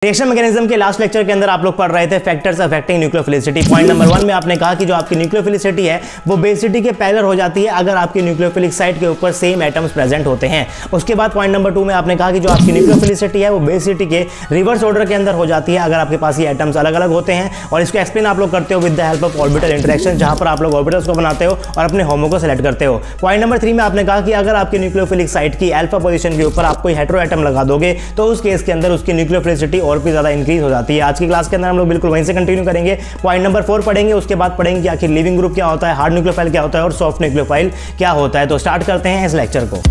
Reaction mechanism के last lecture के अंदर आप लोग पढ़ रहे थे factors affecting nucleophilicity. Point number 1 में आपने कहा कि जो आपकी न्यूक्लियोफिलिसिटी है वो बेसिटी के पैरेलल हो जाती है अगर आपकी न्यूक्लियोफिलिक साइट के ऊपर सेम एटम्स प्रेजेंट होते हैं। उसके बाद पॉइंट नंबर 2 में आपने कहा कि जो आपकी न्यूक्लियोफिलिसिटी है वो बेसिटी के रिवर्स ऑर्डर के अंदर हो जाती है अगर आपके पास ये एटम्स अलग अलग होते हैं। और इसको एक्सप्लेन आप लोग करते हो with the help of orbital interaction, जहां पर आप लोग ऑर्बिटल्स को बनाते हो और अपने होमो को सेलेक्ट करते हो। पॉइंट नंबर 3 में आपने कहा कि अगर आपकी न्यूक्लियोफिलिक साइट की अल्फा पोजीशन के ऊपर आप कोई हेटेरो एटम लगा दोगे तो उस केस के अंदर उसकी न्यूक्लियोफिलिसिटी और भी ज्यादा इंक्रीज जाती है। आज की क्लास के अंदर हम लोग बिल्कुल वहीं से कंटिन्यू करेंगे। पॉइंट नंबर 4 पढ़ेंगे, उसके बाद पढ़ेंगे कि आखिर लिविंग ग्रुप क्या होता है, हार्ड न्यूक्लियोफाइल क्या होता है और सॉफ्ट न्यूक्लियोफाइल क्या होता है। तो स्टार्ट करते हैं इस लेक्चर को।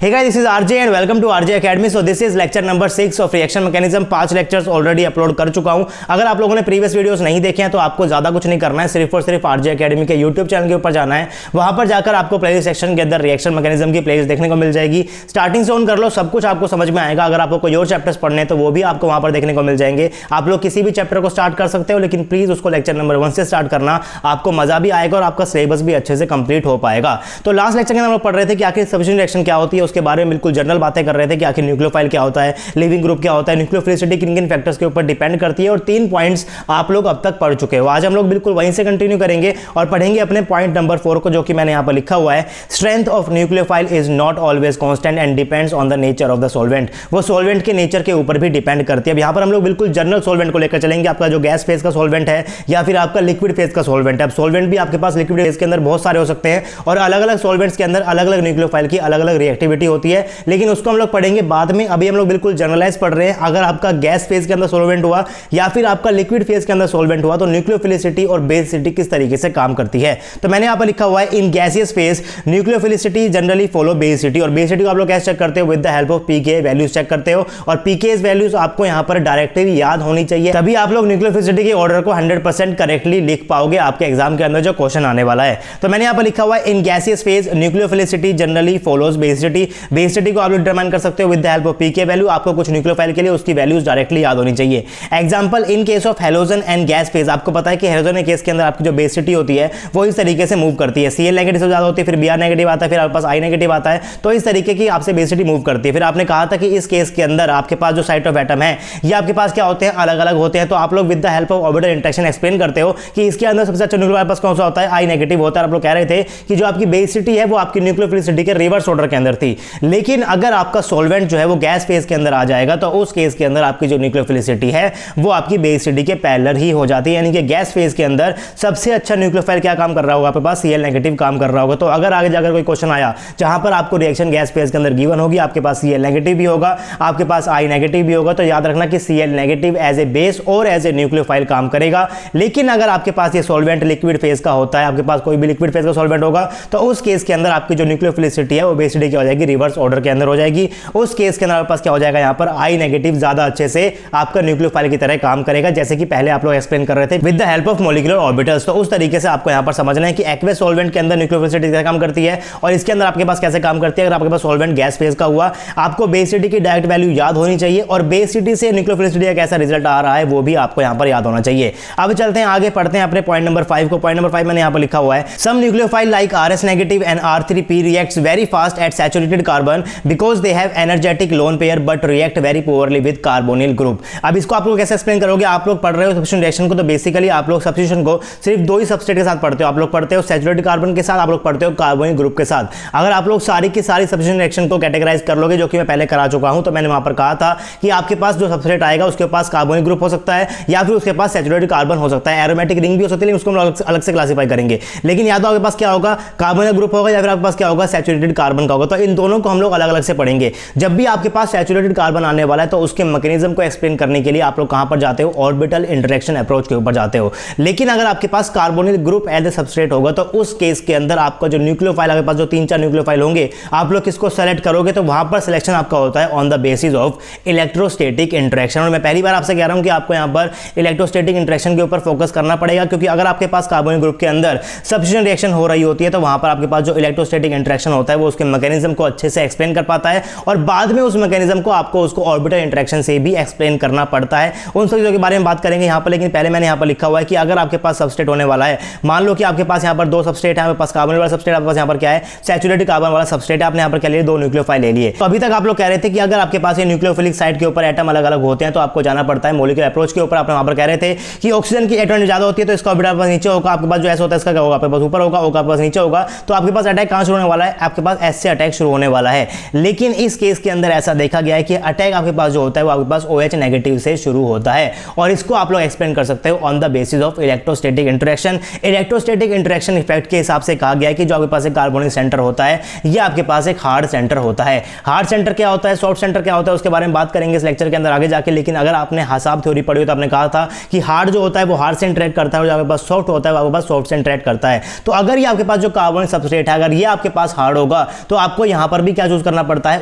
Hey guys, this is RJ and welcome to RJ Academy. So this is lecture number 6 of reaction mechanism। 5 lectures already upload कर चुका हूं। अगर आप लोगों ने प्रीवियस वीडियोस नहीं देखे हैं तो आपको ज्यादा कुछ नहीं करना है, सिर्फ और सिर्फ RJ Academy के YouTube चैनल के ऊपर जाना है। वहां पर जाकर आपको प्लेलिस्ट सेक्शन के अंदर रिएक्शन मैकेनिज्म की प्लेलिस्ट देखने को मिल जाएगी। स्टार्टिंग से ऑन कर लो, सब कुछ आपको समझ में आएगा। अगर आपको कोई और चैप्टर्स पढ़ने हैं तो वो भी आपको वहां पर देखने को मिल जाएंगे। आप लोग किसी भी चैप्टर को स्टार्ट कर सकते हो, लेकिन प्लीज उसको लेक्चर नंबर 1 से स्टार्ट करना, आपको मजा भी आएगा और आपका सिलेबस भी अच्छे से कंप्लीट हो पाएगा। तो लास्ट लेक्चर के अंदर हम लोग पढ़ रहे थे कि आखिर सब्स्टिट्यूशन रिएक्शन क्या होती है, उसके बारे में बिल्कुल बातें कर रहे थे कि आखिर न्यूक्लियोफाइल क्या होता है, लिविंग ग्रुप क्या होता है, न्यूक्लियोफिलिसिटी किन किन फैक्टर्स के ऊपर डिपेंड करती है और 3 पॉइंट्स आप लोग अब तक पढ़ चुके हो। आज हम लोग बिल्कुल वहीं से कंटिन्यू करेंगे और पढ़ेंगे अपने पॉइंट नंबर 4 को, जो कि मैंने यहां पर लिखा हुआ है, strength of nucleophile is not always constant and depends on the nature of the solvent. वो सॉल्वेंट के नेचर के ऊपर भी डिपेंड करती है। अब यहां पर हम लोग बिल्कुल जनरल सॉल्वेंट को लेकर चलेंगे। आपका जो गैस फेज का सॉल्वेंट है या फिर आपका लिक्विड फेज का सॉल्वेंट है। अब सॉल्वेंट भी आपके पास लिक्विड फेज के अंदर बहुत सारे हो सकते हैं और अलग अलग सॉल्वेंट्स के अंदर अलग अलग न्यूक्लियोफाइल की अलग अलग रिएक्टिविटी होती है, लेकिन उसको हम लोग पढ़ेंगे बाद में। अभी हम लोग बिल्कुल जनरलाइज पढ़ रहे हैं। अगर आपका गैस फेज के अंदर सॉल्वेंट हुआ या फिर आपका लिक्विड फेज के अंदर सॉल्वेंट हुआ तो न्यूक्लियोफिलिसिटी और बेसिटी किस तरीके से काम करती है। तो मैंने यहां पर लिखा हुआ है, in gaseous phase nucleophilicity generally follow basicity. और बेसिटी को आप लोग कैसे चेक करते हो, with the help of pK values check करते हो। और पीके वैल्यूज आपको यहां पर डायरेक्टली याद होनी चाहिए, तभी आप लोग न्यूक्लियोफिलिसिटी के ऑर्डर को 100% करेक्टली लिख पाओगे आपके एग्जाम के अंदर जो क्वेश्चन आने वाला है। तो मैंने यहां पर लिखा हुआ है, in gaseous phase nucleophilicity generally follows basicity. Basicity को आप लोग डिटरमाइन कर सकते हो with the help of pK value. आपको कुछ न्यूक्लियोफाइल के लिए उसकी वैल्यूज डायरेक्टली याद होनी चाहिए। Example, in case of halogen and gas phase, आपको पता है कि हैलोजन के केस के अंदर आपकी जो बेसिटी होती है वो इस तरीके से मूव करती है। Cl नेगेटिव से ज्यादा होती है, फिर Br नेगेटिव आता है, फिर आपके पास I नेगेटिव आता है, तो इस तरीके की आपसे बेसिटी मूव करती है। फिर आपने कहा था कि इस केस के अंदर आपके पास जो साइट ऑफ एटम है ये आपके पास क्या होते हैं, अलग अलग होते हैं। तो आप लोग with the help of orbital interaction explain करते हो कि इसके अंदर सबसे अच्छा न्यूक्लियोफाइल पास कौन सा होता है, I नेगेटिव होता है। आप लोग कह रहे थे कि जो आपकी बेसिटी है वो आपकी न्यूक्लियोफिलिसिटी के रिवर्स ऑर्डर के अंदर थी, लेकिन अगर आपका सॉल्वेंट जो है वो गैस फेज के अंदर आ जाएगा तो उस केस के अंदर आपकी जो न्यूक्लियोफिलिसिटी है वो आपकी बेसिटी के पैरेलल ही हो जाती है। यानी कि गैस फेज के अंदर सबसे अच्छा न्यूक्लियोफाइल क्या काम कर रहा होगा, आपके पास Cl नेगेटिव काम कर रहा होगा। तो अगर आगे जाकर कोई क्वेश्चन आया जहां पर आपको रिएक्शन गैस फेज के अंदर गिवन होगी, आपके पास Cl नेगेटिव भी होगा, आपके पास I नेगेटिव भी होगा, तो याद रखना कि Cl negative as a base और एज ए न्यूक्लियोफाइल काम करेगा। लेकिन अगर आपके पास ये सॉल्वेंट लिक्विड फेज का होता है, आपके पास कोई भी लिक्विड फेज का सॉल्वेंट होगा, तो उस केस के अंदर आपकी जो न्यूक्लियोफिलिसिटी है वो बेसिटी क्या हो जाएगी, रिवर्स ऑर्डर के अंदर हो जाएगी। उस केस के अंदर आपके पास क्या हो जाएगा, यहां पर I नेगेटिव ज्यादा अच्छे से आपका न्यूक्लियोफाइल की तरह काम करेगा, जैसे कि पहले आप लोग एक्सप्लेन कर रहे थे with the help of molecular orbitals. तो उस तरीके से आपको यहां पर समझना है कि एक्वस सॉल्वेंट के अंदर न्यूक्लियोफिलिसिटी कैसे काम करती है और इसके अंदर आपके पास कैसे काम करती है। अगर आपके पास सॉल्वेंट गैस फेज का हुआ, आपको बेसिटी की डायरेक्ट वैल्यू याद होनी चाहिए और बेसिटी से न्यूक्लियोफिलिसिटी का कैसा रिजल्ट आ रहा है वो भी आपको यहां पर याद होना चाहिए। अब चलते हैं आगे, पढ़ते हैं अपने पॉइंट नंबर 5 को। पॉइंट नंबर 5 मैंने यहां पर लिखा हुआ है, some nucleophile like Rs negative and R3P reacts very fast at saturated carbon because they have energetic lone pair but react very poorly with carbonyl group. अब इसको आप लोग कैसे एक्सप्लेन करोगे, आप लोग पढ़ रहे हो सब्स्टिट्यूशन रिएक्शन को, तो बेसिकली आप लोग सब्स्टिट्यूशन को सिर्फ 2 ही सबस्ट्रेट के साथ पढ़ते हो। आप लोग पढ़ते हो सैचुरेटेड कार्बन के साथ, आप लोग पढ़ते हो कार्बोनिल ग्रुप के साथ। अगर आप लोग सारी की सारी सब्स्टिट्यूशन रिएक्शन को कैटेगराइज कर लोगे, जो कि मैं पहले करा चुका हूं, तो मैंने वहां पर कहा था कि आपके पास जो सबस्ट्रेट आएगा उसके पास कार्बोनिल ग्रुप हो सकता है या फिर उसके पास सैचुरेटेड कार्बन हो सकता है, एरोमेटिक रिंग भी हो सकती है, लेकिन उसको हम अलग से क्लासिफाई करेंगे। लेकिन या तो आपके पास क्या होगा, कार्बोनिल ग्रुप होगा या फिर आपके पास क्या होगा, सैचुरेटेड कार्बन का होगा। तो इन दोनों को हम लोग अलग अलग से पढ़ेंगे। जब भी आपके पास सैचुरेटेड कार्बन आने वाला है तो उसके मैकेनिज्म को एक्सप्लेन करने के लिए आप लोग कहां पर जाते हो, ऑर्बिटल इंटरेक्शन अप्रोच के ऊपर जाते हो। लेकिन अगर आपके पास carbonyl group as a substrate होगा तो उस केस के अंदर आपका जो न्यूक्लियोफाइल, आपके पास जो 3-4 न्यूक्लियोफाइल होंगे, आप लोग किसको सेलेक्ट करोगे, तो वहां पर सिलेक्शन आपका होता है on the basis of electrostatic interaction. और मैं पहली बार आपसे कह रहा हूं कि आपको यहां पर इलेक्ट्रोस्टैटिक इंटरेक्शन के ऊपर फोकस करना पड़ेगा, क्योंकि अगर आपके पास कार्बोनिल ग्रुप के अंदर सब्स्टिट्यूशन रिएक्शन हो रही होती है तो वहां पर आपके पास जो इलेक्ट्रोस्टैटिक इंटरेक्शन होता है वो उसके मैकेनिज्म को अच्छे से एक्सप्लेन कर पाता है और बाद में उस मैकेनिज्म को आपको उसको ऑर्बिटल इंटरेक्शन से भी एक्सप्लेन करना पड़ता है। उन सब चीज़ों के बारे में बात करेंगे यहाँ पर, लेकिन पहले मैंने यहाँ पर लिखा हुआ है कि अगर आपके पास सबस्ट्रेट होने वाला है, मान लो कि आपके पास यहाँ पर दो सबस्ट्रेट है, आपके पास कार्बन वाला सबस्ट्रेट, आपके पास यहाँ पर क्या है सैचुरेटेड कार्बन वाला सबस्ट्रेट है, आपने यहाँ पर क्या लिए दो न्यूक्लियोफाइल ले लिए। तो अभी तक आप लोग कह रहे थे कि अगर आपके पास ये न्यूक्लियोफिलिक साइड के ऊपर एटम अलग अलग होते हैं तो आपको जाना पड़ता है मॉलिक्यूलर अप्रोच के ऊपर। आप वहाँ पर कह रहे थे कि ऑक्सीजन की एटम ज्यादा होती है तो इसका ऑर्बिटल नीचे होगा, आपके पास जो एस होता है इसका क्या होगा, आपके पास ऊपर होगा, आपके पास नीचे होगा। तो आपके पास अटैक कहां शुरू होने वाला है, आपके पास एस से अटैक शुरू होने वाला है। लेकिन इस केस के अंदर ऐसा देखा गया है कि अटैक आपके पास जो होता है वो आपके पास OH नेगेटिव से शुरू होता है और इसको आप लोग एक्सप्लेन कर सकते हो on the basis of electrostatic interaction. Electrostatic interaction effect के हिसाब से कहा गया है कि जो आपके पास एक कार्बोनिक सेंटर होता है ये आपके पास एक हार्ड सेंटर होता है। हार्ड सेंटर क्या होता है, सॉफ्ट सेंटर क्या होता है, उसके बारे में बात करेंगे इस लेक्चर के अंदर आगे जाके। लेकिन अगर आपने हासाब थ्योरी पढ़ी हो तो आपने कहा था कि हार्ड जो होता है वो हार्ड से इंटरेक्ट करता है और जो आपके पास सॉफ्ट होता है वो आपके पास सॉफ्ट से इंटरेक्ट करता है। तो अगर ये आपके पास जो कार्बोनिक सबस्ट्रेट है अगर ये आपके पास हार्ड होगा तो आपको यहां पर भी क्या चूज करना पड़ता है,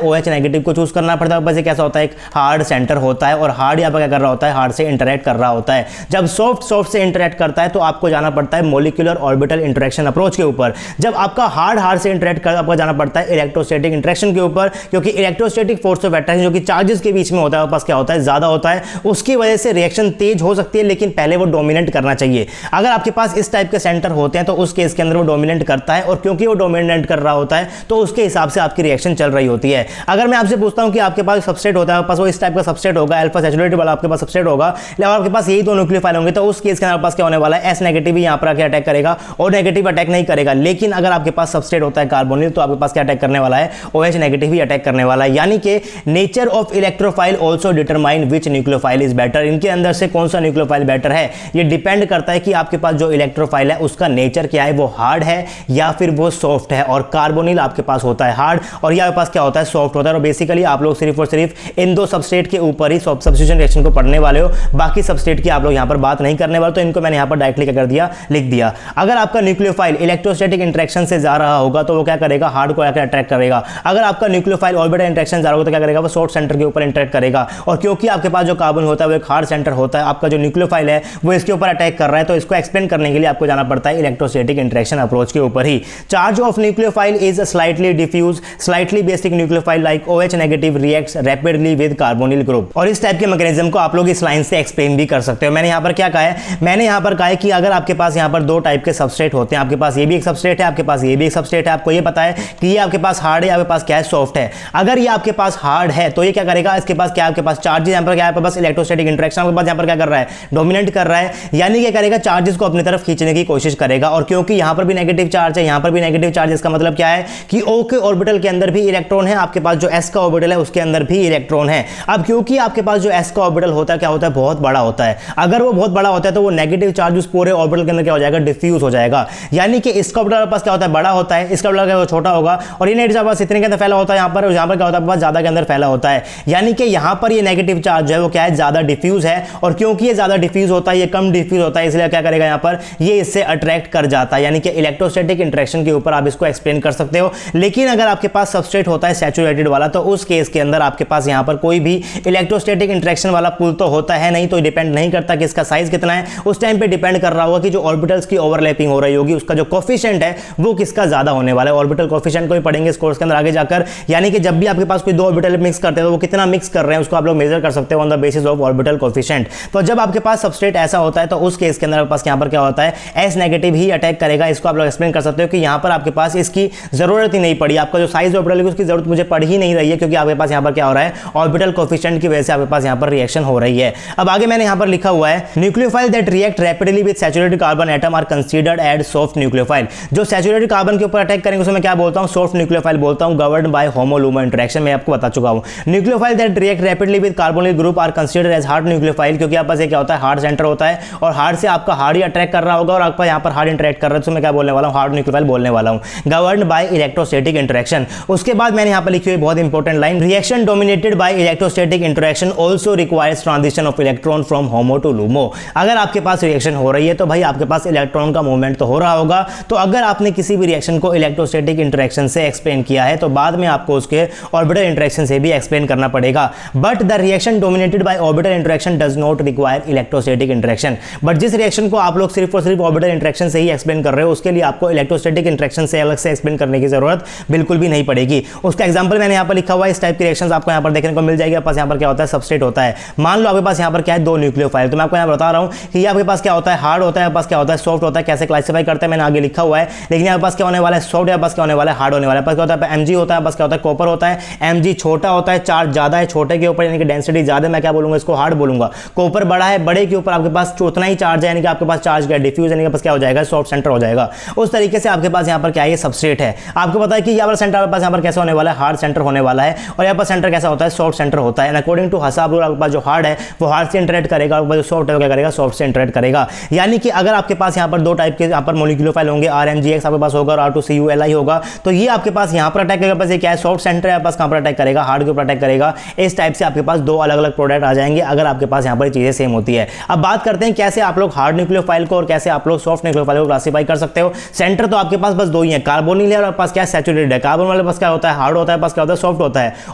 OH नेगेटिव को चूज करना पड़ता है। बस ये कैसा होता है, एक हार्ड सेंटर होता है और हार्ड यहां पर क्या कर रहा होता है, हार्ड से इंटरेक्ट कर रहा होता है। जब सॉफ्ट से इंटरेक्ट करता है तो आपको जाना पड़ता है मॉलिक्यूलर ऑर्बिटल इंटरेक्शन अप्रोच के ऊपर। जब आपका हार्ड से इंटरेक्ट कर आपको जाना पड़ता है इलेक्ट्रोस्टैटिक इंटरेक्शन के ऊपर, क्योंकि इलेक्ट्रोस्टैटिक फोर्स ऑफ अट्रैक्शन जो कि चार्जेस के बीच में होता है पास क्या होता है, ज्यादा होता है। उसकी वजह से रिएक्शन तेज हो सकती है लेकिन पहले वो डोमिनेट करना चाहिए। अगर आपके पास इस टाइप के सेंटर होते हैं तो उस केस के अंदर वो डोमिनेट करता है और क्योंकि वो डोमिनेट कर रहा होता है तो उसके हिसाब से आपकी रिएक्शन चल रही होती है। अगर मैं आपसे पूछता हूं कि आपके पास सबस्ट्रेट होता है, पास वो इस टाइप का सबस्ट्रेट होगा, अल्फा सैचुरेटेड वाला आपके पास सबस्ट्रेट होगा, और आपके पास यही दो न्यूक्लियोफाइल होंगे तो उस केस के अंदर पास क्या होने वाला है, एस नेगेटिव ही यहां पर आके अटैक करेगा और नेगेटिव अटैक नहीं करेगा। लेकिन अगर आपके पास सबस्ट्रेट होता है कार्बोनिल तो आपके पास क्या अटैक करने वाला है, OH नेगेटिव ही अटैक करने वाला है। यानी कि nature of electrophile also determine which nucleophile is better. इनके अंदर से कौन सा न्यूक्लियोफाइल बेटर है ये डिपेंड करता है कि आपके पास जो इलेक्ट्रोफाइल है उसका नेचर क्या है, वो हार्ड है या फिर वो सॉफ्ट है। और कार्बोनिल आपके पास होता है हार्ड और ये आपके पास क्या होता है, सॉफ्ट होता है। और बेसिकली आप लोग सिर्फ और सिर्फ इन दो सबस्ट्रेट के ऊपर ही सब्स्टिट्यूशन रिएक्शन को पढ़ने वाले हो, बाकी सबस्ट्रेट की आप लोग यहां पर बात नहीं करने वाले। तो इनको मैंने यहां पर डायरेक्टली क्या कर दिया, लिख दिया। अगर आपका न्यूक्लियोफाइल इलेक्ट्रोस्टैटिक इंटरेक्शन से जा रहा होगा तो वो क्या करेगा, हार्ड को आकर अट्रैक्ट करेगा। अगर आपका न्यूक्लियोफाइल ऑर्बिटल इंटरेक्शन जा रहा होगा तो क्या करेगा, वो सॉफ्ट सेंटर के ऊपर इंटरेक्ट करेगा। और क्योंकि आपके पास जो कार्बन होता है वो एक हार्ड सेंटर होता है, आपका जो न्यूक्लियोफाइल है वो इसके ऊपर अटैक कर रहा है, तो इसको एक्सप्लेन करने के लिए आपको जाना पड़ता है इलेक्ट्रोस्टैटिक इंटरेक्शन अप्रोच के ऊपर ही। Charge of nucleophile is slightly diffuse, slightly basic nucleophile like OH negative reacts rapidly with carbonyl group. और इस टाइप के मैकेनिज्म को आप लोग इस लाइन से एक्सप्लेन भी कर सकते हो। मैंने यहां पर क्या कहा है, मैंने यहां पर कहा है कि अगर आपके पास यहां पर दो टाइप के सबस्ट्रेट होते हैं, आपके पास ये भी एक सबस्ट्रेट है, आपके पास ये भी एक सबस्ट्रेट है, आपको ये पता है कि ये आपके पास हार्ड है, आपके पास क्या है, सॉफ्ट है। अगर ये आपके पास हार्ड है तो ये क्या करेगा, इसके पास क्या, आपके पास चार्जेस यहां पर क्या है, आपके पास इलेक्ट्रोस्टैटिक इंटरेक्शन आपके पास यहां पर क्या कर रहा है, डोमिनेट कर रहा है। यानी क्या करेगा, चार्जेस को अपनी तरफ खींचने की कोशिश करेगा। और क्योंकि यहां पर भी नेगेटिव चार्ज है, यहां पर भी नेगेटिव चार्ज, इसका मतलब क्या है कि O के ऑर्बिटल के अंदर भी इलेक्ट्रॉन है, आपके पास जो S का ऑर्बिटल है उसके अंदर भी इलेक्ट्रॉन है। अब क्योंकि आपके पास जो S का ऑर्बिटल होता है क्या होता है, बहुत बड़ा होता है। अगर वो बहुत बड़ा होता है तो वो नेगेटिव चार्ज उस पूरे ऑर्बिटल के अंदर क्या हो जाएगा, डिफ्यूज हो जाएगा। यानी कि इसका ऑर्बिटल पास क्या होता है, बड़ा होता है, इसका ऑर्बिटल क्या छोटा होगा। और ये नेगेटिव चार्ज इतने के अंदर फैला होता है, यहां पर क्या होता है, पास ज्यादा के अंदर फैला होता है। यानी कि यहां पर ये नेगेटिव चार्ज है वो क्या है, ज्यादा डिफ्यूज है। और क्योंकि ये ज्यादा डिफ्यूज होता है, ये कम डिफ्यूज होता है, इसलिए क्या करेगा, यहां पर ये इससे अट्रैक्ट कर जाता है। यानी कि इलेक्ट्रोस्टैटिक इंटरेक्शन के ऊपर आप इसको एक्सप्लेन कर सकते हो। लेकिन अगर आपके पास सबस्ट्रेट होता है सैचुरेटेड वाला तो उस केस के अंदर आपके पास यहां पर कोई भी इलेक्ट्रोस्टैटिक इंटरेक्शन वाला पुल तो होता है नहीं, तो डिपेंड नहीं करता कि इसका साइज कितना है। उस टाइम पे डिपेंड कर रहा होगा कि जो ऑर्बिटल्स की ओवरलैपिंग हो रही होगी उसका जो कोफिशिएंट है वो किसका ज्यादा होने वाला है। ऑर्बिटल कोफिशिएंट को भी पढ़ेंगे इस कोर्स के अंदर आगे जाकर। यानी कि जब भी आपके पास कोई दो ऑर्बिटल मिक्स करते हैं तो वो कितना मिक्स कर रहे हैं उसको आप लोग मेजर कर सकते हो on the basis of orbital coefficient. तो जब आपके पास सबस्ट्रेट ऐसा होता है तो उस केस के अंदर आपके पास यहां पर क्या होता है, S नेगेटिव ही अटैक करेगा। इसको आप लोग एक्सप्लेन कर सकते हो कि यहां पर आपके पास इसकी जरूरत ही नहीं पड़ी, आपका जो साइज ऑर्बिटल है उसकी जरूरत मुझे पड़ ही नहीं रही है, क्योंकि आपके पास यहां पर क्या हो रहा है, ऑर्बिटल कोफिशिएंट की वजह से आपके पास यहां पर रिएक्शन हो रही है। अब आगे मैंने यहां पर लिखा हुआ है, nucleophile that react rapidly with saturated carbon atom are considered as soft nucleophile. जो सैचुरेटेड कार्बन के ऊपर अटैक करेंगे उसे मैं क्या बोलता हूं, सॉफ्ट न्यूक्लियोफाइल बोलता हूं, गवर्न्ड बाय होमो-लुमो इंटरेक्शन। मैं आपको बता चुका हूं। Nucleophile that react rapidly with carbonyl group are considered as hard nucleophile, क्योंकि आपके पास क्या होता है, हार्ड सेंटर होता है और हार्ड से आपका हार्ड ही अट्रैक्ट कर रहा होगा और आपका यहां पर हार्ड इंटरेक्ट कर रहा है, तो मैं क्या बोलने वाला हूं, हार्ड न्यूक्लियोफाइल बोलने वाला हूं, गवर्न्ड बाय इलेक्ट्रोस्टैटिक इंटरेक्शन। उसके बाद मैंने यहां पर लिखी हुई बहुत important line, reaction dominated by electrostatic interaction also requires transition of electron from HOMO to LUMO. अगर आपके पास रिएक्शन हो रही है तो भाई आपके पास इलेक्ट्रॉन का मूवमेंट तो हो रहा होगा। तो अगर आपने किसी भी रिएक्शन को इलेक्ट्रोस्टैटिक इंटरेक्शन से एक्सप्लेन किया है तो बाद में आपको उसके ऑर्बिटल इंटरेक्शन से भी एक्सप्लेन करना पड़ेगा। But the reaction dominated bye orbital interaction does not require electrostatic interaction. But जिस रिएक्शन को आप लोग सिर्फ और सिर्फ ऑर्बिटल इंटरेक्शन से ही एक्सप्लेन कर रहे हो उसके लिए आपको इलेक्ट्रोस्टैटिक इंटरेक्शन से अलग से एक्सप्लेन करने की जरूरत बिल्कुल भी नहीं नहीं पड़ेगी। उसका एग्जांपल मैंने यहाँ पर लिखा हुआ है, इस टाइप की रिएक्शंस आपको यहाँ पर देखने को मिल जाएगी। आपके पास यहाँ पर क्या होता है, सबस्ट्रेट होता है। मान लो आपके पास यहाँ पर क्या है, दो न्यूक्लियोफाइल। तो मैं आपको यहाँ बता रहा हूँ कि आपके पास क्या होता है, हार्ड होता है, आपके पास क्या होता है, सॉफ्ट होता है। कैसे क्लासिफाई करते हैं मैंने आगे लिखा हुआ है, लेकिन यहाँ पास क्या होने वाला है, सॉफ्ट, यहाँ पास क्या होने वाला है, हार्ड होने वाला है। क्या होता है, Mg होता है, बस क्या होता है, कॉपर होता है। Mg छोटा होता है, चार्ज ज्यादा है, छोटे के ऊपर यानी कि डेंसिटी ज्यादा, मैं क्या बोलूंगा, इसको हार्ड बोलूंगा। कॉपर बड़ा है, बड़े के ऊपर आपके पास उतना ही चार्ज है, यानी कि आपके पास चार्ज क्या डिफ्यूज, यानी कि बस क्या हो जाएगा, सॉफ्ट सेंटर हो जाएगा। उस तरीके से आपके पास यहाँ पर क्या है, सबस्ट्रेट है। आपको पता है कि यहाँ पर सेंटर आपके पास यहाँ पर कैसा होने वाला है, हार्ड सेंटर होने वाला है, और यहाँ पर सेंटर कैसा होता है, सॉफ्ट सेंटर होता है। अकॉर्डिंग टू हसाब रूल आपके पास जो हार्ड है वो हार्ड से इंटरेक्ट करेगा, और जो सॉफ्ट है वो क्या करेगा, सॉफ्ट से इंटरेक्ट करेगा। यानी कि अगर आपके पास यहाँ पर दो टाइप के यहाँ पर मोलिक्यूलोफाइल होंगे, RMGX आपके पास होगा और R2CuLi होगा, तो ये आपके पास यहाँ पर अटैक करेगा, बस ये क्या है, सॉफ्ट सेंटर है, आपके पास कहाँ पर अटैक करेगा, हार्ड के ऊपर अटैक करेगा। इस टाइप से आपके पास दो अलग अलग प्रोडक्ट आ जाएंगे अगर आपके पास यहाँ पर चीजें सेम होती है। अब बात करते हैं कैसे आप लोग हार्ड न्यूक्लियोफाइल को और कैसे आप लोग सॉफ्ट न्यूक्लियोफाइल को क्लासिफाई कर सकते हो। सेंटर तो आपके पास बस दो ही है, कार्बोनिल है और आपके पास क्या है, सैचुरेटेड है। कार्बन वाले पास क्या होता है, हार्ड होता है, पास क्या होता है, सॉफ्ट होता है।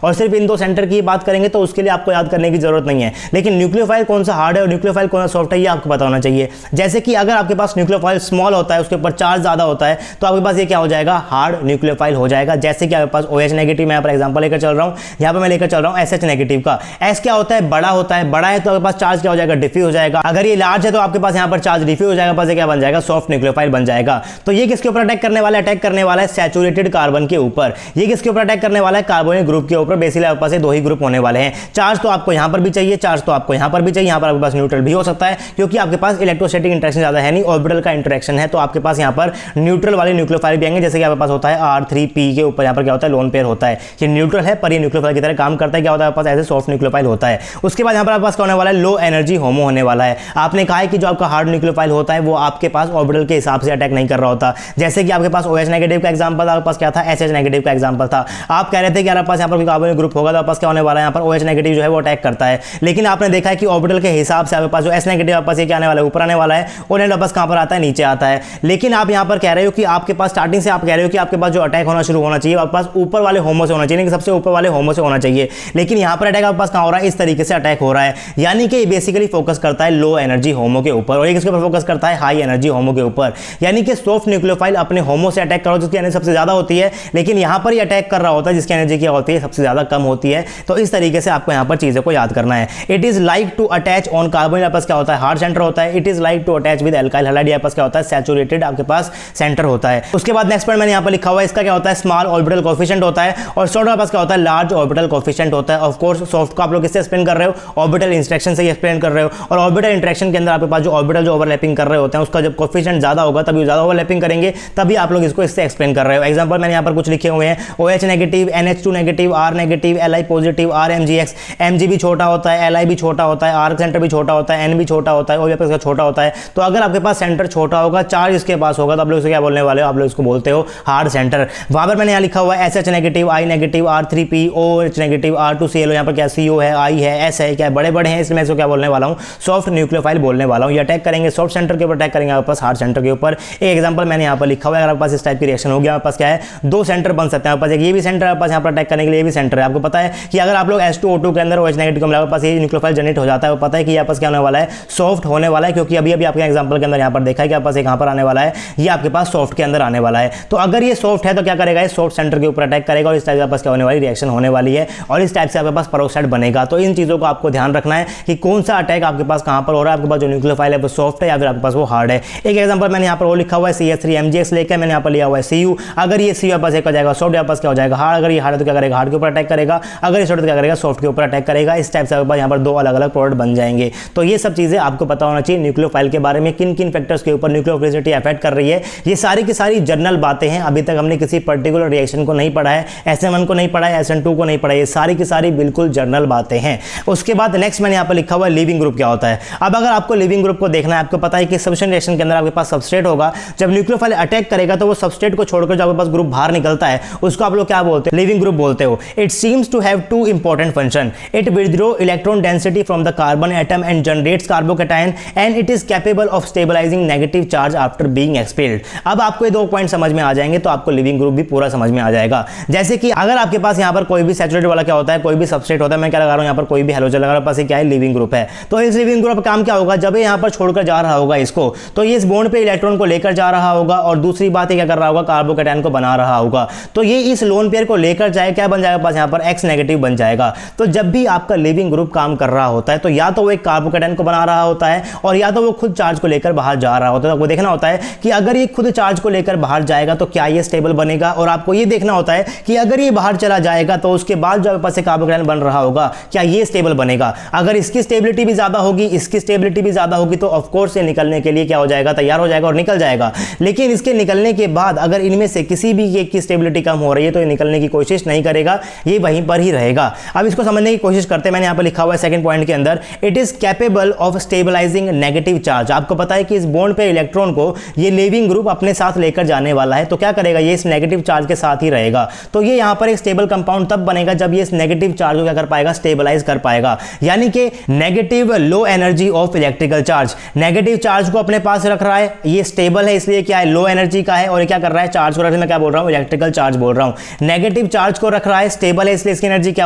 और सिर्फ इन दो सेंटर की बात करेंगे तो उसके लिए आपको याद करने की जरूरत नहीं है, लेकिन न्यूक्लियोफाइल कौन सा हार्ड है और न्यूक्लियोफाइल कौन सा सॉफ्ट है ये आपको पता होना चाहिए। जैसे कि अगर आपके पास न्यूक्लियोफाइल स्मॉल होता है, उसके ऊपर चार्ज ज्यादा होता है, तो आपके पास ये क्या हो जाएगा, हार्ड न्यूक्लियोफाइल हो जाएगा। जैसे कि आपके पास OH नेगेटिव, मैं यहाँ पर एग्जांपल लेकर चल रहा हूँ, यहाँ पर मैं लेकर चल रहा हूँ SH नेगेटिव का। S क्या होता है, बड़ा होता है, बड़ा है तो आपके पास चार्ज क्या हो जाएगा, डिफ्यूज हो जाएगा। अगर ये लार्ज है तो आपके पास यहाँ पर चार्ज डिफ्यूज हो जाएगा, पास क्या बन जाएगा, सॉफ्ट न्यूक्लियोफाइल बन जाएगा। तो ये किसके ऊपर अटैक करने वाला है, अटैक करने वाला है सैचुरेटेड कार्बन के ऊपर। ये किसके ऊपर अटैक करने वाला है, कार्बोनिल ग्रुप के ऊपर। बेसिकली आपके पास दो ही ग्रुप होने वाले हैं। चार्ज तो आपको यहाँ पर भी चाहिए, चार्ज तो आपको यहाँ पर भी चाहिए, यहाँ पर आपके पास न्यूट्रल भी हो सकता है, क्योंकि आपके पास इलेक्ट्रोस्टैटिक इंटरेक्शन ज्यादा है नहीं, ऑर्बिटल का इंटरेक्शन है। तो आपके पास यहाँ पर न्यूट्रल वाले न्यूक्लियोफाइल भी आएंगे, जैसे कि आपके पास होता है R3P के ऊपर, यहाँ पर क्या होता है, लोन पेयर होता है। ये न्यूट्रल है पर ये न्यूक्लियोफाइल की तरह काम करता है। क्या होता है आपके पास, ऐसे सॉफ्ट न्यूक्लियोफाइल होता है। उसके बाद यहाँ पर आपके पास क्या होने वाला है, लो एनर्जी होमो होने वाला है। आपने कहा है कि जो आपका हार्ड न्यूक्लियोफाइल होता है वो आपके पास ऑर्बिटल के हिसाब से अटैक नहीं कर रहा होता। जैसे कि आपके पास OH नेगेटिव का एग्जांपल था, आपके पास क्या था, SH नेगेटिव का एग्जांपल था। आप कह रहे थे कि आपके पास यहाँ पर कार्बोनिल ग्रुप होगा तो आपके पास क्या होने वाला है, यहाँ पर OH नेगेटिव जो है वो अटैक करता है। लेकिन आपने देखा है कि ऑर्बिटल के हिसाब से आपके पास जो S नेगेटिव आपके पास ये क्या आने वाला है, ऊपर आने वाला है, और एंड वापस कहाँ पर आता है, नीचे आता है। लेकिन आप यहाँ पर कह रहे हो कि आपके पास स्टार्टिंग से आप कह रहे हो कि आपके पास जो अटैक होना शुरू होना चाहिए आपके पास ऊपर वाले होमो से होना चाहिए, सबसे ऊपर वाले होमो से होना चाहिए। लेकिन यहाँ पर अटैक आपके पास कहाँ हो रहा है, इस तरीके से अटैक हो रहा है। यानी कि बेसिकली फोकस करता है लो एनर्जी होमो के ऊपर, और ये किसके ऊपर फोकस करता है, हाई एनर्जी होमो के ऊपर। यानी कि सॉफ्ट न्यूक्लियोफाइल अपने होमो से अटैक करो जिसकी एनर्जी सबसे ज्यादा होती है, लेकिन यहाँ पर ये अटैक कर रहा होता है जिसकी एनर्जी क्या होती है, सबसे ज्यादा कम होती है। तो इस तरीके से आपको यहाँ पर चीजों को याद करना है। It is like to attach on carbon, आपके पास क्या होता है, हार्ड सेंटर होता है। It is like to attach with alkyl halide, आपके पास क्या होता है, सैचुरेटेड आपके पास सेंटर होता है। उसके बाद नेक्स्ट पॉइंट मैंने यहाँ पर लिखा हुआ है, इसका क्या होता है, स्मॉल ऑर्बिटल कोएफिशिएंट होता है, और सॉफ्ट के पास क्या होता है, लार्ज ऑर्बिटल कोएफिशिएंट होता है। ऑफ कोर्स सॉफ्ट को आप लोग किससे एक्सप्लेन कर रहे हो, ऑर्बिटल इंटरेक्शन से एक्सप्लेन कर रहे हो, और ऑर्बिटल इंटरेक्शन के अंदर आपके पास जो ऑर्बिटल जो ओवरलैपिंग कर रहे होते हैं उसका जब कोएफिशिएंट ज्यादा होगा तभी ज्यादा ओवरलैपिंग करेंगे, तभी आप लोग इसको इससे एक्सप्लेन कर रहे हो। एग्जांपल मैंने यहाँ पर कुछ लिखे हुए हैं, OH negative, NH2 negative, R negative, Li positive, RMGX। Mg भी छोटा होता है, Li भी छोटा होता है, R सेंटर भी छोटा होता है, N भी छोटा होता है, O भी छोटा होता है। तो अगर आपके पास सेंटर छोटा होगा, चार्ज इसके पास होगा, तो आप लोग इसे क्या बोलने वाले हो, आप लोग इसको बोलते हो हार्ड सेंटर। वहां पर मैंने यहाँ लिखा हुआ है SH negative, I negative, R3P, OH negative, R2Cl, यहाँ पर क्या CO है, I है, S है, क्या बड़े बड़े हैं, इसलिए मैं इसको क्या बोलने वाला हूँ, सॉफ्ट न्यूक्लियोफाइल बोलने वाला हूँ। ये अटैक करेंगे सॉफ्ट सेंटर के ऊपर, अटैक करेंगे आपके पास हार्ड सेंटर के ऊपर। एक एग्जांपल मैंने यहाँ पर लिखा हुआ है, अगर आपके पास इस टाइप की रिएक्शन होगी, आपके पास क्या है, दो सेंटर बन सकते हैं। आपके पास एक ये भी सेंटर है, आपके पास यहाँ पर अटैक करने के लिए ये भी सेंटर है। आपको पता है कि अगर आप लोग H2O2 के अंदर OH नेगेटिव को मिलाकर पास ये न्यूक्लियोफाइल जनरेट हो जाता है, वो पता है कि यहाँ पास क्या होने वाला है, सॉफ्ट होने वाला है, क्योंकि अभी अभी आपके एग्जांपल के अंदर यहाँ पर देखा है कि आपके पास एक यहाँ पर आने वाला है, ये आपके पास सॉफ्ट के अंदर आने वाला है। तो अगर ये सॉफ्ट है तो क्या करेगा, ये सॉफ्ट सेंटर के ऊपर अटैक करेगा, और इस टाइप से आपके पास क्या होने वाली रिएक्शन होने वाली है, और इस टाइप से आपके पास पेरोक्साइड बनेगा। तो इन चीजों को आपको ध्यान रखना है कि कौन सा अटैक आपके पास कहां पर हो रहा है, आपके पास जो न्यूक्लियोफाइल है वो सॉफ्ट है या फिर आपके पास वो हार्ड है। एक एग्जांपल मैंने यहाँ पर वो लिखा हुआ है CH3MgX लेकर मैंने यहाँ पर लिया हुआ है Cu। अगर ये Cu पास एक हो जाएगा सॉफ्ट, यहाँ पास क्या हो जाएगा हार्ड। अगर ये हार्ड है तो क्या करेगा, हार्ड के ऊपर अटैक करेगा, अगर ये सॉफ्ट तो क्या करेगा, सॉफ्ट के ऊपर अटैक करेगा। इस टाइप से आपके पास यहाँ पर दो अलग अलग प्रोडक्ट बन जाएंगे। तो ये सब चीजें आपको पता होना चाहिए न्यूक्लियोफाइल के बारे में, किन किन फैक्टर्स के ऊपर न्यूक्लियोफिलिसिटी अफेक्ट कर रही है। ये सारी की सारी जनरल बातें हैं, अभी तक हमने किसी पर्टिकुलर रिएक्शन को नहीं पढ़ा है, SN1 को नहीं पढ़ा है, SN2 को नहीं पढ़ा है, ये सारी की सारी बिल्कुल जनरल बातें हैं। उसके बाद नेक्स्ट मैंने यहाँ पर लिखा हुआ है लिविंग ग्रुप क्या होता है। अब अगर आपको लिविंग ग्रुप को देखना है, आपको पता है कि सब्स्टिट्यूशन रिएक्शन के अंदर आपके पास सबस्ट्रेट होगा, जब न्यूक्लियोफाइल अटैक करेगा तो वो सबस्ट्रेट को छोड़कर जो आपके पास ग्रुप बाहर निकलता है उसको आप लोग क्या बोलते हैं, लिविंग ग्रुप बोलते हो। It seems to have two important function, it withdraw electron density from the carbon atom and generates carbocation and it is capable of stabilising negative charge after being expelled. अब आपको ये दो point समझ में आ जाएंगे तो आपको लिविंग ग्रुप भी पूरा समझ में आ जाएगा। जैसे कि अगर आपके पास यहाँ पर कोई भी सैचुरेटेड वाला क्या होता है, कोई भी सबस्ट्रेट होता है, मैं क्या लगा रहा हूँ यहाँ पर कोई भी हैलोजन लगा रहा हूँ, पास क्या है, लिविंग ग्रुप है। तो इस लिविंग ग्रुप का काम क्या होगा, जब ये यहाँ पर छोड़कर जा रहा होगा इसको, तो ये इस बॉन्ड पे इलेक्ट्रॉन को लेकर जा रहा होगा, और दूसरी बात ये क्या कर रहा होगा, कार्बोकैटायन को बना रहा होगा। तो ये इस लोन पेयर को लेकर जाए, क्या बन जाएगा पास यहाँ पर X नेगेटिव बन जाएगा। तो जब भी आपका लिविंग ग्रुप काम कर रहा होता है तो या तो वो एक कार्बोकेटायन को बना रहा होता है और या तो वो खुद चार्ज को लेकर बाहर जा रहा होता है। तो आपको देखना होता है कि अगर ये खुद चार्ज को लेकर बाहर जाएगा तो क्या ये स्टेबल बनेगा, और आपको ये देखना होता है कि अगर ये बाहर चला जाएगा तो उसके बाद जो आपके पास कार्बोकेटायन बन रहा होगा क्या ये स्टेबल बनेगा। अगर इसकी स्टेबिलिटी भी ज्यादा होगी, इसकी स्टेबिलिटी भी ज्यादा होगी तो ऑफकोर्स ये निकलने के लिए क्या हो जाएगा, तैयार हो जाएगा और निकल जाएगा। लेकिन इसके निकलने के बाद अगर इनमें से किसी भी एक की स्टेबिलिटी कम हो रही है तो ये निकलने की कोशिश नहीं करेगा, ये वहीं पर ही रहेगा। अब इसको समझने की कोशिश करते हैं। मैंने यहां पर लिखा हुआ है सेकंड पॉइंट के अंदर, it is capable of stabilising negative charge. आपको पता है कि इस बॉन्ड पे इलेक्ट्रॉन को ये लिविंग ग्रुप अपने साथ लेकर जाने वाला है, तो क्या करेगा, ये इस नेगेटिव चार्ज के साथ ही रहेगा। तो ये यहां पर एक स्टेबल कंपाउंड तब बनेगा जब ये इस नेगेटिव चार्ज को क्या कर पाएगा, स्टेबलाइज कर पाएगा। यानी कि negative low energy of electrical charge, negative charge को अपने पास रख रहा है, ये स्टेबल है इसलिए क्या है, लो एनर्जी का है, और ये क्या कर रहा है, चार्ज को रख रहा है। मैं क्या बोल रहा हूं, इलेक्ट्रिकल चार्ज बोल रहा हूं। नेगेटिव चार्ज को रख रहा है, स्टेबल है इसलिए इसकी एनर्जी क्या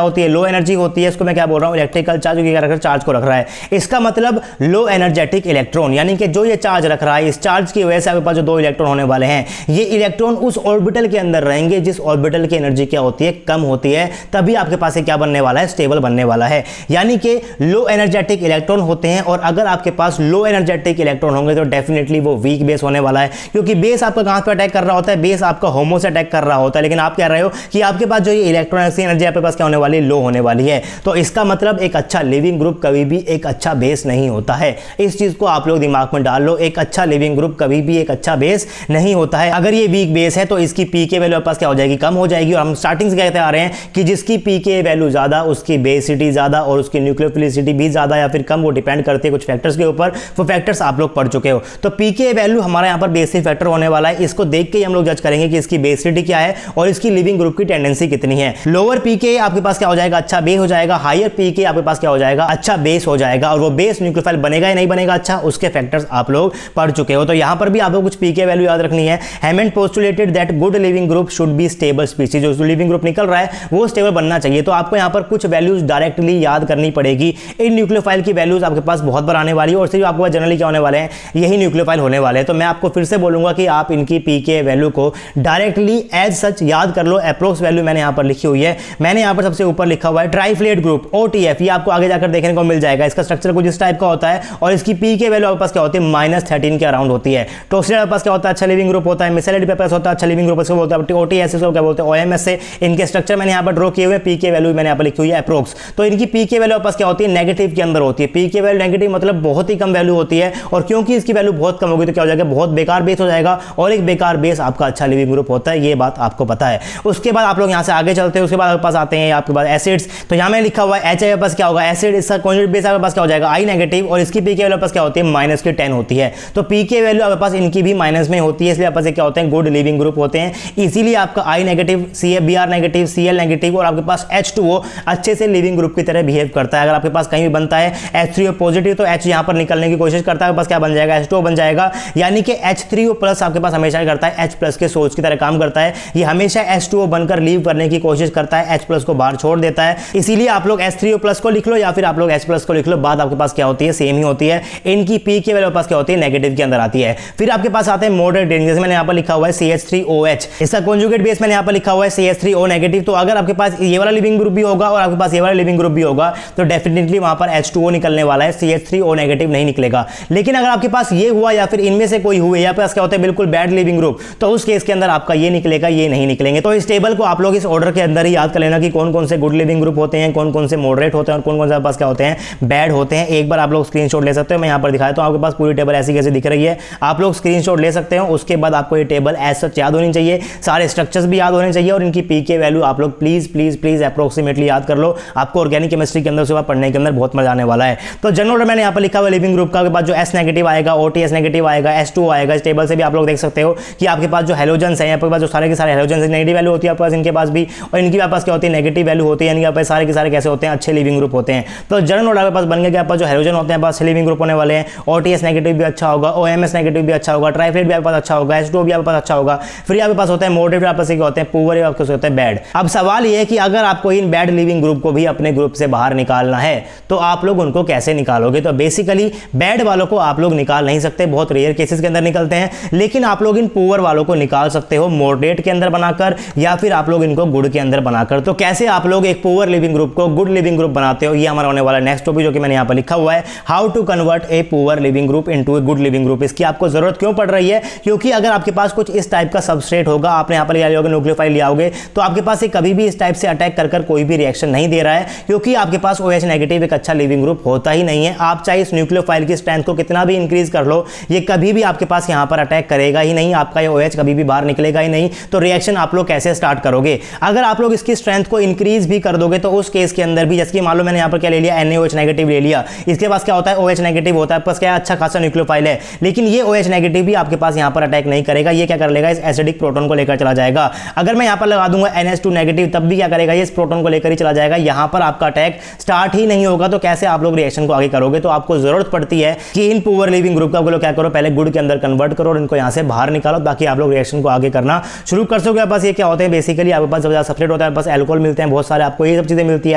होती है, लो एनर्जी होती है। इसको मैं क्या बोल रहा हूं, इलेक्ट्रिकल चार्ज चार्ज को रख रहा है। इसका मतलब लो एनर्जेटिक इलेक्ट्रॉन, यानी कि जो ये चार्ज रख रहा है, इस चार्ज की वजह से आपके पास जो दो इलेक्ट्रॉन होने वाले हैं, ये इलेक्ट्रॉन उस ऑर्बिटल के अंदर रहेंगे जिस ऑर्बिटल की एनर्जी क्या होती है, कम होती है। तभी आपके पास क्या बनने वाला है, स्टेबल बनने वाला है। यानी कि लो एनर्जेटिक इलेक्ट्रॉन होते हैं, और अगर आपके पास लो एनर्जेटिक इलेक्ट्रॉन होंगे तो डेफिनेटली वो वीक बेस होने वाला है, क्योंकि बेस आपका कहां पे अटैक कर रहा होता है, बेस आपका होमो से अटैक कर रहा होता है। लेकिन आप कह रहे हो कि आपके पास जो ये इलेक्ट्रॉन एनर्जी आपके पास क्या होने वाली है, लो होने वाली है। तो इसका मतलब एक अच्छा लिविंग ग्रुप कभी भी एक अच्छा बेस नहीं होता है। इस चीज को आप लोग दिमाग में डाल लो, एक अच्छा लिविंग ग्रुप कभी भी एक अच्छा बेस नहीं होता है। अगर ये वीक बेस है तो इसकी पीके वैल्यू आपके पास क्या हो जाएगी, कम हो जाएगी। और हम स्टार्टिंग से कहते आ रहे हैं कि जिसकी पीके वैल्यू ज्यादा, उसकी बेसिटी ज्यादा और उसकी न्यूक्लियोफिलिसिटी भी ज्यादा या फिर कम, वो डिपेंड करती है कुछ फैक्टर्स के ऊपर। वो फैक्टर्स आप लोग पढ़ चुके हो। तो पीके वैल्यू हमारा यहाँ पर बेसिक फैक्टर होने वाला है। इसको देख के ही हम लोग जज करेंगे कि इसकी बेसिटी क्या है और इसकी लिविंग ग्रुप की टेंडेंसी कितनी है। लोअर पीके आपके पास क्या हो जाएगा, अच्छा बेस हो जाएगा। हायर पीके आपके पास क्या हो जाएगा, अच्छा बेस हो जाएगा। और वो बेस न्यूक्लियोफाइल बनेगा या नहीं बनेगा, अच्छा, उसके फैक्टर्स आप लोग पढ़ चुके हो। तो यहां पर भी आप लोग कुछ पीके वैल्यू याद रखनी है। Hammond postulated that good leaving group should be stable species, जो लिविंग ग्रुप निकल रहा है वो स्टेबल बनना चाहिए। तो आपको यहां पर कुछ वैल्यूज डायरेक्टली याद करनी पड़ेगी। इन न्यूक्लियोफाइल की वैल्यूज आपके पास बहुत बार आने वाली है, और सिर्फ आपको जनरली क्या होने वाले हैं, यही न्यूक्लियोफाइल होने वाले हैं। तो मैं आपको फिर से बोलूंगा कि आप इनकी पीके वैल्यू को डायरेक्टली एज सच याद कर लो। अप्रोक्स वैल्यू मैंने यहां पर लिखी हुई है। मैंने यहां पर सबसे ऊपर लिखा हुआ है ट्राइफ्लेट ग्रुप OTF, ये आपको आगे जाकर देखने को मिल जाएगा। इसका स्ट्रक्चर कुछ इस टाइप का होता है और इसकी पीके वैल्यू आपके पास क्या होती है, -13 के अराउंड होती है। टोक्सिड आपके पास क्या होता है, अच्छा लिविंग ग्रुप होता है। मिसेलिड पे पास होता है अच्छा लिविंग ग्रुप, इसको बोलते हैं OTS, इसको क्या बोलते हैं OMS से। इनके स्ट्रक्चर मैंने यहां पर ड्रॉ किए हुए, पीके वैल्यू मैंने यहां पर लिखी हुई है अप्रोक्स। तो इनकी पीके वैल्यू आपके पास क्या होती है, नेगेटिव के अंदर होती है। पीके वैल्यू नेगेटिव मतलब बहुत ही कम वैल्यू होती है, और क्योंकि इसकी वैल्यू बहुत कम होगी तो क्या हो जाएगा, बहुत बेकार बेस हो जाएगा। और एक बेकार बेस आपका अच्छा लिविंग ग्रुप होता है, ये बात आपको पता है। उसके बाद आप लोग यहां से आगे चलते हैं। उसके बाद आपके पास आते हैं आपके पास एसिड्स। तो यहां में लिखा हुआ है H पास क्या होगा, एसिड, इसका कॉन्जुगेट बेस आपके पास क्या हो जाएगा, I नेगेटिव, और इसकी पीके वैल्यू पास क्या होती है, -10 होती है। तो पीके वैल्यू आपके पास इनकी भी माइनस में होती है, इसलिए आपके पास क्या होते हैं, गुड लिविंग ग्रुप होते हैं। इसीलिए आपका I negative, Br negative, Cl negative और आपके पास H2O अच्छे से लिविंग ग्रुप की तरह बिहेव करता है। अगर आपके पास कहीं भी बनता है H3O पॉजिटिव तो H यहां पर निकलने की कोशिश करता है, बस क्या बन जाएगा, H2O बन जाएगा। यानी कि H3O प्लस आपके पास हमेशा करता है H प्लस के सोर्स की तरह काम करता है। ये हमेशा H2O बनकर लीव करने की कोशिश करता है, H प्लस को बाहर छोड़ देता है। इसीलिए आप लोग H3O प्लस को लिख लो या फिर आप लोग H प्लस को लिख लो, बात आपके पास क्या होती है, सेम ही होती है। इनकी पीके वैल्यू पास क्या होती है, नेगेटिव के अंदर आती है। फिर आपके पास आते हैं मॉडरेट रेंज, जैसे मैंने यहां पर लिखा हुआ है CH3OH, इसका कॉन्जुगेट बेस मैंने यहां पर लिखा हुआ है CH3O नेगेटिव। तो अगर आपके पास ये वाला लिविंग ग्रुप भी होगा और आपके पास ये वाला लिविंग ग्रुप भी होगा तो डेफिनेटली वहां पर H2O निकलने वाला है, CH3O नेगेटिव नहीं निकलेगा। लेकिन अगर आपके पास ये हुआ या फिर इनमें से कोई हुए, या पास क्या होता है बिल्कुल बैड लिविंग ग्रुप, तो उस केस के अंदर आपका ये निकलेगा, ये नहीं निकलेंगे। तो इस टेबल को आप लोग इस ऑर्डर के अंदर ही याद कर लेना कि कौन कौन से गुड लिविंग ग्रुप होते हैं, कौन कौन से मॉडरेट होते हैं और कौन कौन से पास क्या होते हैं, बैड होते हैं। एक बार आप लोग स्क्रीनशॉट ले सकते हो, मैं यहां पर दिखाया तो आपके पास पूरी टेबल ऐसी कैसे दिख रही है, आप लोग स्क्रीनशॉट ले सकते हो। उसके बाद आपको ये टेबल एज सच याद होनी चाहिए, सारे स्ट्रक्चर्स भी याद होने चाहिए और इनकी पीके वैल्यू आप लोग प्लीज प्लीज प्लीज अप्रोक्सीमेटली याद कर लो। आपको ऑर्गेनिक केमिस्ट्री के अंदर से पढ़ने के अंदर बहुत मजा आने वाला है। तो जनरल ऑर्डर मैंने यहां पर लिखा हुआ लिविंग ग्रुप का, बाद जो S नेगेटिव आएगा, OTS नेगेटिव आएगा, H2O आएगा। इस टेबल से भी आप लोग देख सकते हो कि आपके पास जो हेलोजेंस है, आपके पास जो सारे के सारे हेलोजेंस नेगेटिव वैल्यू होती है आपके पास, इनके पास भी, और इनकी पास क्या होती है, नेगेटिव वैल्यू होती है। यानी आपके सारे के सारे कैसे होते हैं, अच्छे लिविंग ग्रुप होते हैं। तो जनरल ऑर्डर आपके पास बन गया कि आपके जो हेलोजन होते हैं पास लिविंग ग्रुप होने वाले हैं। OTS नेगेटिव भी अच्छा होगा, OMS नेगेटिव भी अच्छा होगा, ट्राइफ्लेट भी आपके पास अच्छा होगा, H2O भी आपके पास अच्छा होगा। फिर आपके पास होता है मॉडरेट, आपके पास होते हैं पुअर, आपके पास होते हैं बैड। अब सवाल ये है कि अगर आपको इन बैड लिविंग ग्रुप को भी अपने ग्रुप से बाहर निकालना है तो आप लोग उनको कैसे निकालोगे। तो बेसिकली बैड वालों को आप लोग निकाल नहीं सकते, बहुत रेयर केसेस के अंदर निकलते हैं, लेकिन आप लोग इन पुअर वालों को निकाल सकते हो। मॉडरेट के अंदर बनाकर या फिर आप लोग इनको गुड के अंदर बनाकर। तो कैसे आप लोग एक पुअर लिविंग ग्रुप को गुड लिविंग ग्रुप बनाते हो, ये हमारा होने वाला नेक्स्ट टॉपिक, जो कि मैंने यहाँ पर लिखा हुआ है, how to convert a poor leaving group into a good leaving group. इसकी आपको जरूरत क्यों पड़ रही है? क्योंकि अगर आपके पास कुछ इस टाइप का सबस्ट्रेट होगा, आपने यहाँ पर लिया होगा न्यूक्लियोफाइल लिया होगे, तो आपके पास कभी भी इस टाइप से अटैक कर कोई भी रिएक्शन नहीं दे रहा है, क्योंकि आपके पास OH नेगेटिव एक अच्छा लिविंग ग्रुप होता ही नहीं है। आप चाहे इस न्यूक्लियोफाइल की स्ट्रेंथ को कितना भी इंक्रीज कर लो, ये कभी भी आपके पास यहाँ पर अटैक करेगा ही नहीं, आपका ये OH कभी भी बाहर निकलेगा ही नहीं। तो रिएक्शन आप लोग कैसे स्टार्ट करोगे? अगर आप लोग इसकी स्ट्रेंथ को इंक्रीज भी कर दोगे तो उस केस के अंदर भी, जैसे कि मान लो मैंने यहाँ पर क्या ले लिया, NaOH नेगेटिव ले लिया, इसके पास क्या होता है, OH नेगेटिव होता है, पास क्या अच्छा खासा न्यूक्लियोफाइल है, लेकिन ये OH नेगेटिव भी आपके पास यहाँ पर अटैक नहीं करेगा। ये क्या कर लेगा, इस एसिडिक प्रोटॉन को लेकर चला जाएगा। अगर मैं यहाँ पर लगा दूंगा NH2 नेगेटिव, तब भी क्या करेगा, ये इस प्रोटॉन को लेकर ही चला जाएगा, यहाँ पर आपका अटैक स्टार्ट ही नहीं होगा। तो कैसे आप लोग रिएक्शन को आगे करोगे? तो आपको जरूरत पड़ती है कि इन पुअर लिविंग ग्रुप का क्या करो, पहले गुड के अंदर कन्वर्ट करो और इनको यहाँ से बाहर निकालो, ताकि आप लोग रिएक्शन को आगे करना शुरू कर सकोगे। बस ये क्या होते हैं, बेसिकली आपके पास सबस्ट्रेट होता है, बस एल्कोहल मिलते हैं बहुत सारे, आपको ये सब चीजें मिलती है,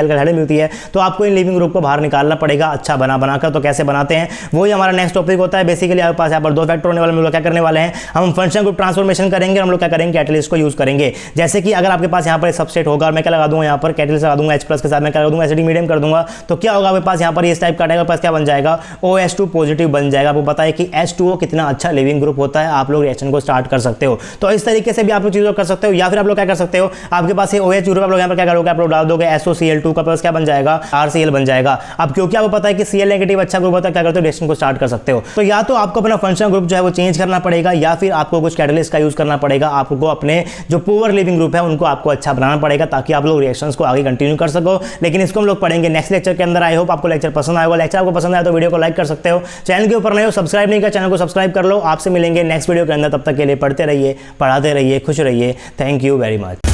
एल्कोहल मिलती है, तो आपको इन लिविंग ग्रुप को बाहर निकालना पड़ेगा अच्छा बनाकर। तो कैसे बनाते हैं, वही हमारा नेक्स्ट टॉपिक होता है। बेसिकली आपके पास यहाँ पर दो फैक्टर होने वाले, हम लोग क्या करने वाले हैं, हम फंक्शन ग्रुप ट्रांसफॉर्मेशन करेंगे, हम लोग क्या करेंगे, कैटलिस्ट को यूज करेंगे। जैसे कि अगर आपके पास यहाँ पर सबस्ट्रेट होगा और मैं क्या लगा दूंगा, यहाँ पर कैटलिस्ट लगा दूंगा H+ के साथ, मैं क्या लगा दूंगा, एसिडिक मीडियम कर दूंगा, तो क्या होगा आपके पास यहाँ पर इस टाइप का अटैक, पास क्या बन जाएगा, OH2 पॉजिटिव बन जाएगा। आपको पता है कि H2O कितना अच्छा लिविंग ग्रुप होता है, आप लोग रिएक्शन को स्टार्ट कर सकते हो। तो इस तरीके से भी आप लोग चीजों कर सकते हो, या फिर आप लोग क्या कर सकते हो, आपके पास ये OH ग्रुप, आप लोग यहाँ पर क्या करोगे, आप लोग डाल दोगे SOCl2 का, पास क्या बन जाएगा, RCl बन जाएगा। अब क्योंकि आपको पता है कि Cl नेगेटिव अच्छा ग्रुप होता है, क्या करते हो, रिएक्शन को स्टार्ट कर सकते हो। तो या तो आपको अपना फंक्शनल ग्रुप जो है वो चेंज करना पड़ेगा, या फिर आपको कुछ कैटलिस्ट का यूज करना पड़ेगा, आपको अपने जो पुअर लिविंग ग्रुप है उनको आपको अच्छा बनाना पड़ेगा, ताकि आप लोग रिएक्शंस को आगे कंटिन्यू कर सको। लेकिन इसको हम लोग पढ़ेंगे नेक्स्ट लेक्चर के अंदर। आई होप आपको लेक्चर पसंद आएगा। लेक्चर आपको पसंद आया तो वीडियो को लाइक कर सकते हो, चैनल के ऊपर नए हो सब्सक्राइब नहीं किया, चैनल को सब्सक्राइब कर लो। आपसे मिलेंगे नेक्स्ट वीडियो के अंदर, तब तक के लिए पढ़ते रहिए, पढ़ाते रहिए, खुश रहिए। Thank you very much.